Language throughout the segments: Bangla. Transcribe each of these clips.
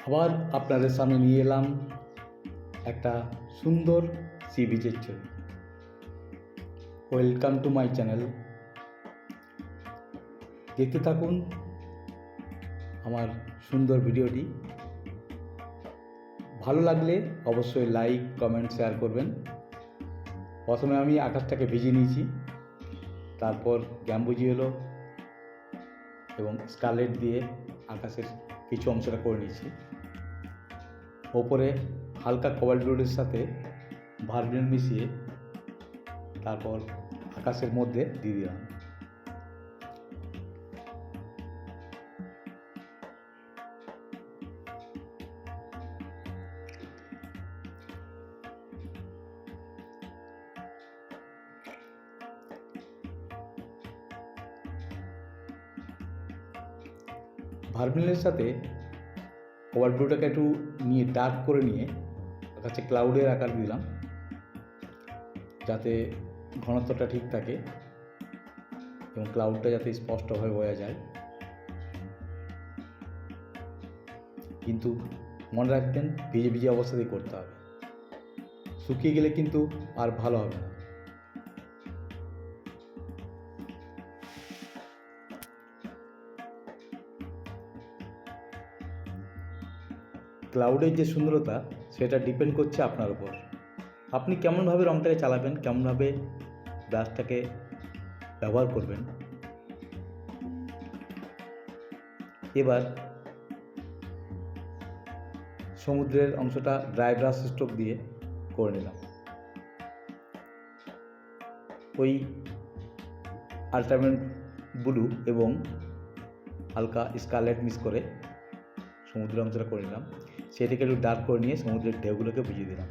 আবার আপনাদের সামনে নিয়ে এলাম একটা সুন্দর সি বিচের ছবি। Welcome to my channel. দেখতে থাকুন আমার সুন্দর ভিডিওটি। ভালো লাগলে অবশ্যই লাইক, কমেন্ট, শেয়ার করবেন। প্রথমে আমি আকাশটাকে ভিজিয়ে নিয়েছি, তারপর গ্যাম্বুজি এলো এবং স্কারলেট দিয়ে আকাশের কিছু অংশটা করে নিয়েছি। ওপরে হালকা কোবাল্ট ব্লুর সাথে ভার্মিলিন মিশিয়ে তারপর আকাশের মধ্যে দিয়ে দিলাম। ভার্মিলিনের সাথে কোবাল্ট ব্লুটাকে একটু নিয়ে ডার্ক করে নিয়ে আকাশে ক্লাউডের আকার দিলাম, যাতে ঘনত্বটা ঠিক থাকে এবং ক্লাউডটা যাতে স্পষ্টভাবে বোঝা যায়। কিন্তু মনে রাখবেন, ভিজে ভিজে অবস্থাতেই করতে হবে, শুকিয়ে গেলে কিন্তু আর ভালো হবে না। ক্লাউডের যে সুন্দরতা সেটা ডিপেন্ড করছে আপনার উপর। আপনি কেমনভাবে রঙটাকে চালাবেন, কেমনভাবে ব্রাশটাকে ব্যবহার করবেন। এবার সমুদ্রের অংশটা ড্রাই ব্রাশ স্ট্রোক দিয়ে করে নিলাম। ওই আল্ট্রামেরিন ব্লু এবং হালকা স্কারলেট মিক্স করে সমুদ্রের অংশটা করে নিলাম। সেটাকে একটু ডার্ক করে নিয়ে সমুদ্রের ঢেউগুলোকে বুঝিয়ে দিলাম।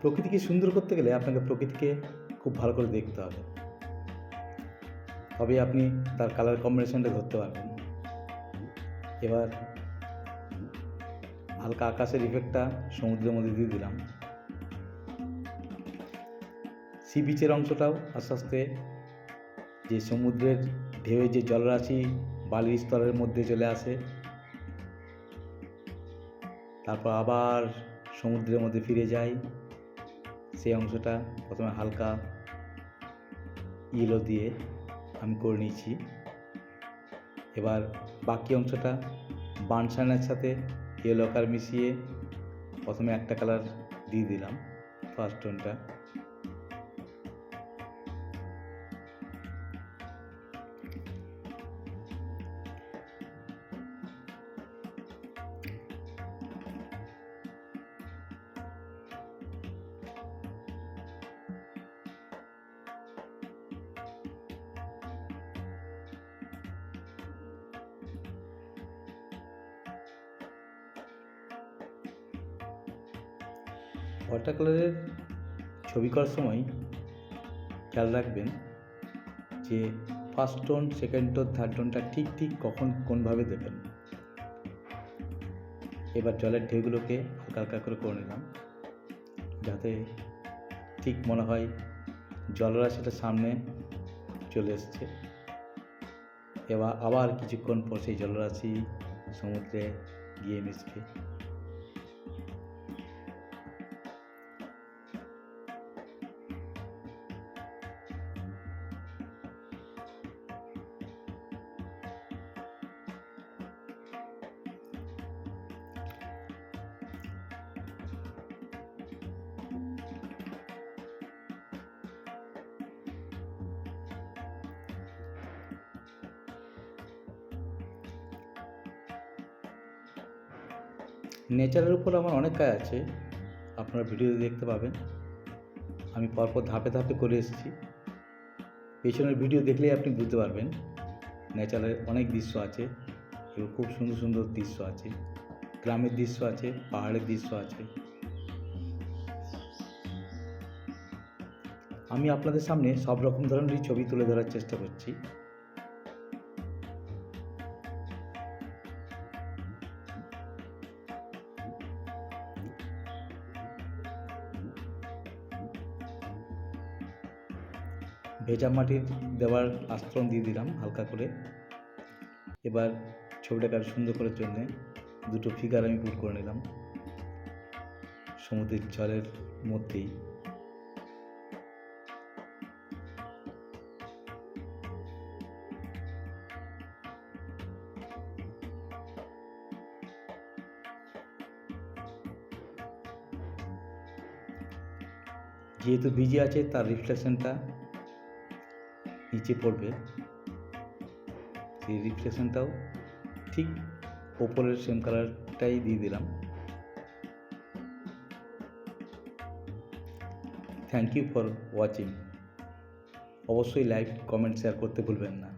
প্রকৃতিকে সুন্দর করতে গেলে আপনাকে প্রকৃতিকে খুব ভালো করে দেখতে হবে, তবেই আপনি তার কালার কম্বিনেশনটা ধরতে পারবেন। এবার হালকা আকাশের ইফেক্টটা সমুদ্রের মধ্যে দিয়ে দিলাম। সি বিচের অংশটাও আস্তে আস্তে যে সমুদ্রের ঢেউয়ে যে জলরাশি বালির স্তরের মধ্যে চলে আসে, তারপর আবার সমুদ্রের মধ্যে ফিরে যায়, সেই অংশটা প্রথমে হালকা ইয়েলো দিয়ে আমি করে নিয়েছি। এবার বাকি অংশটা বার্নশাইনের সাথে ইয়েলো কালার মিশিয়ে প্রথমে একটা কালার দিয়ে দিলাম, ফার্স্ট টোনটা। ওয়াটার কালারের ছবি করার সময় খেয়াল রাখবেন যে first tone, second tone, third টোনটা ঠিক ঠিক কখন কোনভাবে দেবেন। এবার জলের ঢেউগুলোকে হালকা হালকা করে করে নিলাম, যাতে ঠিক মনে হয় জলরাশিটা সামনে চলে এসছে। এবার আবার কিছুক্ষণ পর সেই জলরাশি সমুদ্রে গিয়ে মিশবে। নেচারের উপর আমার অনেক কাজ আছে, আপনারা ভিডিওতে দেখতে পাবেন। আমি পরপর ধাপে ধাপে করে এসেছি। পেছনের ভিডিও দেখলেই আপনি বুঝতে পারবেন নেচারের অনেক দৃশ্য আছে এবং খুব সুন্দর সুন্দর দৃশ্য আছে। গ্রামের দৃশ্য আছে, পাহাড়ের দৃশ্য আছে। আমি আপনাদের সামনে সব রকম ধরনেরই ছবি তুলে ধরার চেষ্টা করছি। ভেজা মাটির দেওয়ার আস্তরণ দিয়ে দিলাম হালকা করে। এবার ছবিটাকে আরো সুন্দর করার জন্যে দুটো ফিগার আমি পুট করে নিলাম সমুদ্রের জলের মধ্যেই। যেহেতু ভিজে আছে তার রিফ্লেকশনটা নিচে পড়বে, সেই রিফ্লেকশনটাও ঠিক ওপরের সেম কালারটাই দিয়ে দিলাম। Thank you for watching. অবশ্যই লাইক, কমেন্ট, শেয়ার করতে ভুলবেন না।